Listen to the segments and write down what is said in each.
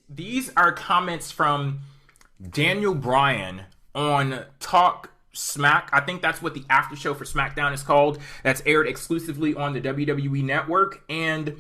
These are comments from Daniel Bryan on Talk Smack. I think that's what the after show for SmackDown is called. That's aired exclusively on the WWE Network. And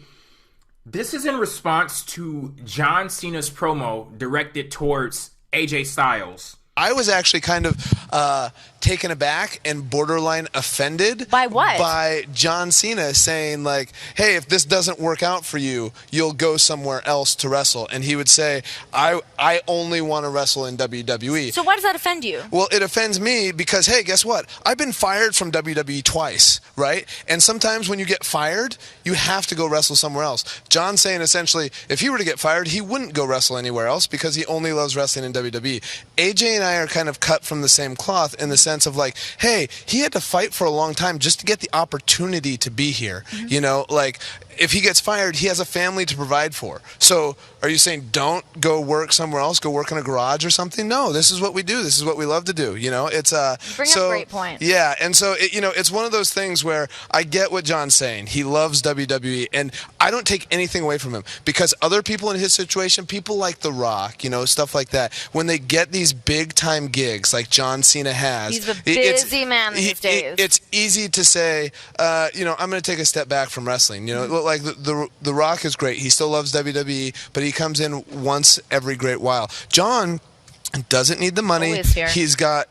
this is in response to John Cena's promo directed towards AJ Styles. I was actually kind of taken aback and borderline offended. By what? By John Cena saying, like, hey, if this doesn't work out for you, you'll go somewhere else to wrestle. And he would say, I only want to wrestle in WWE. So why does that offend you? Well, it offends me because, hey, guess what? I've been fired from WWE twice, right? And sometimes when you get fired, you have to go wrestle somewhere else. John's saying essentially, if he were to get fired, he wouldn't go wrestle anywhere else because he only loves wrestling in WWE. AJ and I are kind of cut from the same cloth in the sense of like, hey, he had to fight for a long time just to get the opportunity to be here. Mm-hmm. You know, like if he gets fired, he has a family to provide for. So are you saying don't go work somewhere else, go work in a garage or something? No, this is what we do. This is what we love to do. You know, it's bring up a great point. Yeah, and so it's one of those things where I get what John's saying. He loves WWE, and I don't take anything away from him because other people in his situation, people like The Rock, you know, stuff like that, when they get these big time gigs like John Cena has, he's a busy man these days. It's easy to say, I'm going to take a step back from wrestling. You know, like the Rock is great. He still loves WWE, but he comes in once every great while. John doesn't need the money. He's got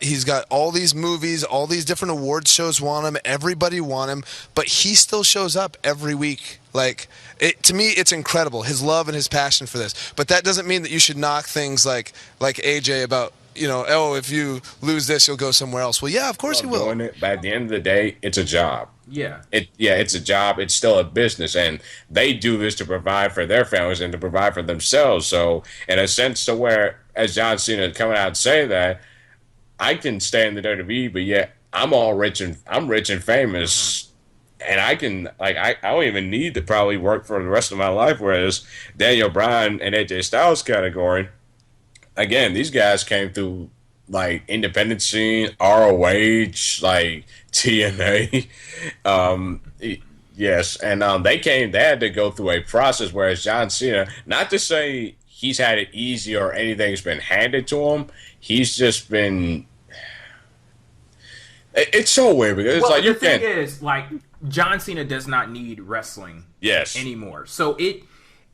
all these movies, all these different awards shows want him. Everybody want him, but he still shows up every week. Like to me, it's incredible his love and his passion for this. But that doesn't mean that you should knock things like AJ about. You know, oh, if you lose this, you'll go somewhere else. Well, yeah, of course you will. But at the end of the day, it's a job. Yeah. It's a job. It's still a business, and they do this to provide for their families and to provide for themselves. So, in a sense, to where, as John Cena is coming out and saying that, I can stay in the WWE, but yet I'm rich and famous. And I can, I don't even need to probably work for the rest of my life. Whereas Daniel Bryan and AJ Styles category, again, these guys came through like independent scene, ROH, like TNA. Yes, and they had to go through a process. Whereas John Cena, not to say he's had it easy or anything's been handed to him, he's just been. It's so weird because it's like the thing is, like, John Cena does not need wrestling anymore. So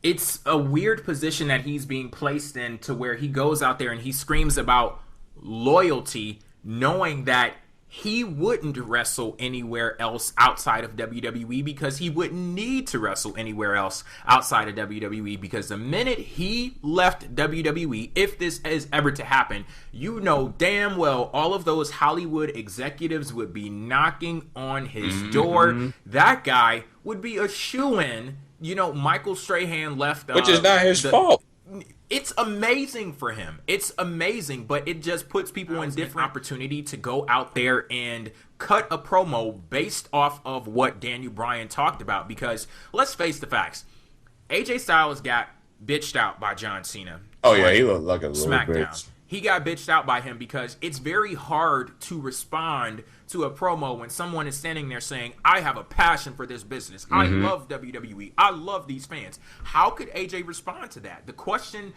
it's a weird position that he's being placed in to where he goes out there and he screams about loyalty, knowing that he wouldn't wrestle anywhere else outside of WWE because he wouldn't need to wrestle anywhere else outside of WWE because the minute he left WWE, if this is ever to happen, you know damn well all of those Hollywood executives would be knocking on his door. That guy would be a shoo-in. You know, Michael Strahan left. Which is not his fault. It's amazing for him. It's amazing, but it just puts people in different opportunity to go out there and cut a promo based off of what Daniel Bryan talked about. Because let's face the facts. AJ Styles got bitched out by John Cena. Oh, yeah, he looked like a little SmackDown. bitch. He got bitched out by him because it's very hard to respond to a promo when someone is standing there saying, I have a passion for this business. I love WWE. I love these fans. How could AJ respond to that? The question,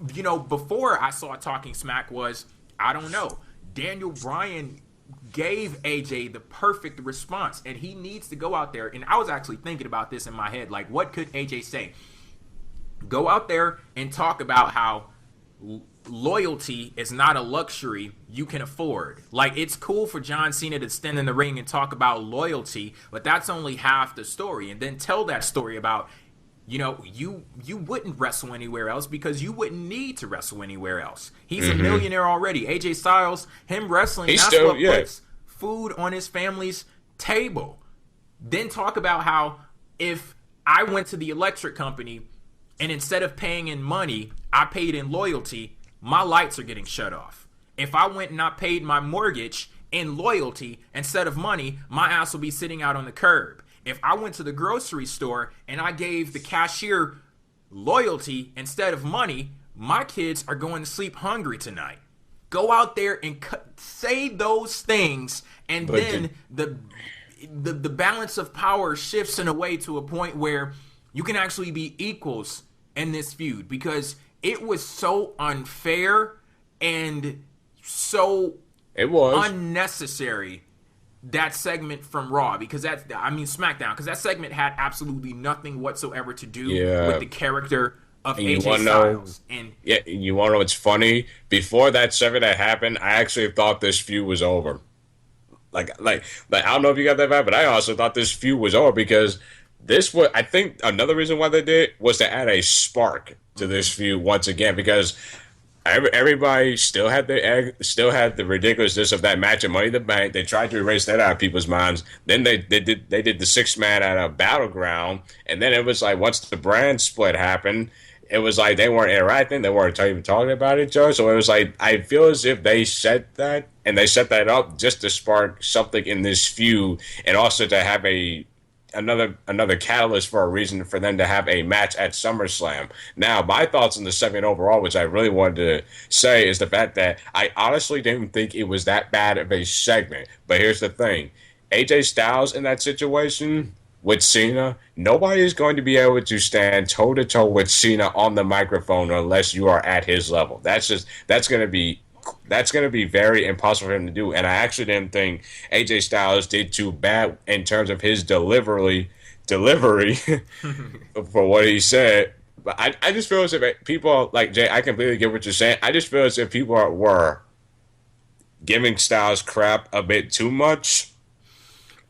before I saw Talking Smack was, I don't know. Daniel Bryan gave AJ the perfect response, and he needs to go out there. And I was actually thinking about this in my head. Like, what could AJ say? Go out there and talk about how loyalty is not a luxury you can afford. Like, it's cool for John Cena to stand in the ring and talk about loyalty, but that's only half the story. And then tell that story about, you wouldn't wrestle anywhere else because you wouldn't need to wrestle anywhere else. He's a millionaire already. AJ Styles, him wrestling, puts food on his family's table. Then talk about how if I went to the electric company and instead of paying in money, I paid in loyalty, my lights are getting shut off. If I went and I paid my mortgage in loyalty instead of money, my ass will be sitting out on the curb. If I went to the grocery store and I gave the cashier loyalty instead of money, my kids are going to sleep hungry tonight. Go out there and say those things, and then the balance of power shifts in a way to a point where you can actually be equals in this feud, because it was so unfair and so unnecessary, that segment from Raw, because SmackDown, because that segment had absolutely nothing whatsoever to do with the character of AJ Styles. And you want to know what's funny? Before that segment that happened, I actually thought this feud was over. Like I don't know if you got that vibe, but I also thought this feud was over because I think another reason why they did was to add a spark to this feud once again, because everybody still had the ridiculousness of that match at Money in the Bank. They tried to erase that out of people's minds. Then they did the 6-man at a Battleground, and then it was like once the brand split happened, it was like they weren't interacting, they weren't even talking about each other. So it was like, I feel as if they set that, and they set that up just to spark something in this feud, and also to have another catalyst for a reason for them to have a match at SummerSlam. Now, my thoughts on the segment overall, which I really wanted to say, is the fact that I honestly didn't think it was that bad of a segment. But here's the thing. AJ Styles in that situation with Cena, nobody is going to be able to stand toe-to-toe with Cena on the microphone unless you are at his level. That's going to be very impossible for him to do. And I actually didn't think AJ Styles did too bad in terms of his delivery for what he said. But I just feel as if people, like Jay, I completely get what you're saying. I just feel as if people were giving Styles crap a bit too much.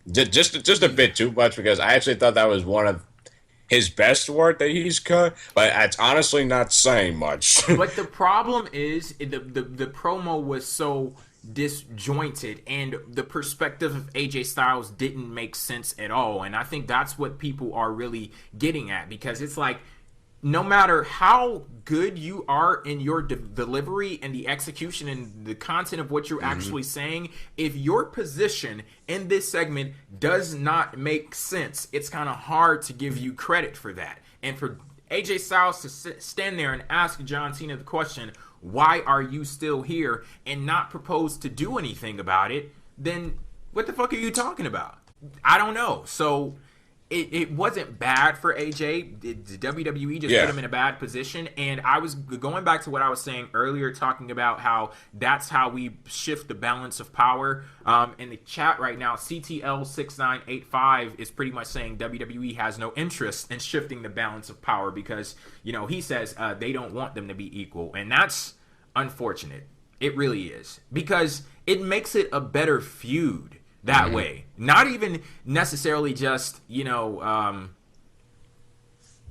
Just a bit too much, because I actually thought that was one of his best work that he's cut, but it's honestly not saying much. But the problem is the promo was so disjointed, and the perspective of AJ Styles didn't make sense at all. And I think that's what people are really getting at, because it's like, no matter how good you are in your delivery and the execution and the content of what you're actually saying, if your position in this segment does not make sense, it's kind of hard to give you credit for that. And for AJ Styles to stand there and ask John Cena the question, why are you still here, and not propose to do anything about it, then what the fuck are you talking about? I don't know. So it wasn't bad for AJ. The WWE just put him in a bad position. And I was going back to what I was saying earlier, talking about how that's how we shift the balance of power. In the chat right now, CTL6985 is pretty much saying WWE has no interest in shifting the balance of power because, he says they don't want them to be equal. And that's unfortunate. It really is. Because it makes it a better feud that way. Not even necessarily just,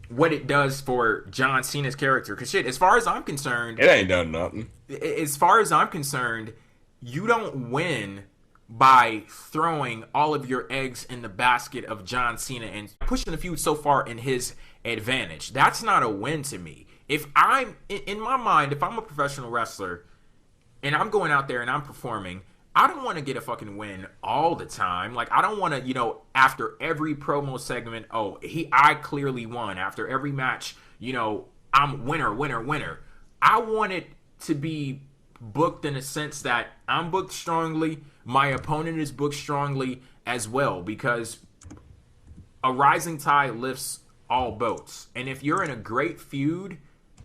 what it does for John Cena's character. Because shit, as far as I'm concerned, it ain't done nothing. As far as I'm concerned, you don't win by throwing all of your eggs in the basket of John Cena and pushing the feud so far in his advantage. That's not a win to me. If I'm, in my mind, if I'm a professional wrestler and I'm going out there and I'm performing, I don't want to get a fucking win all the time. Like, I don't want to, after every promo segment, I clearly won. After every match, I'm winner. I want it to be booked in a sense that I'm booked strongly, my opponent is booked strongly as well, because a rising tide lifts all boats. And if you're in a great feud,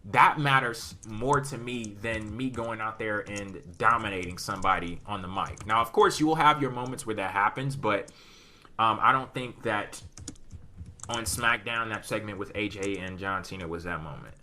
that matters more to me than me going out there and dominating somebody on the mic. Now, of course, you will have your moments where that happens, but I don't think that on SmackDown, that segment with AJ and John Cena was that moment.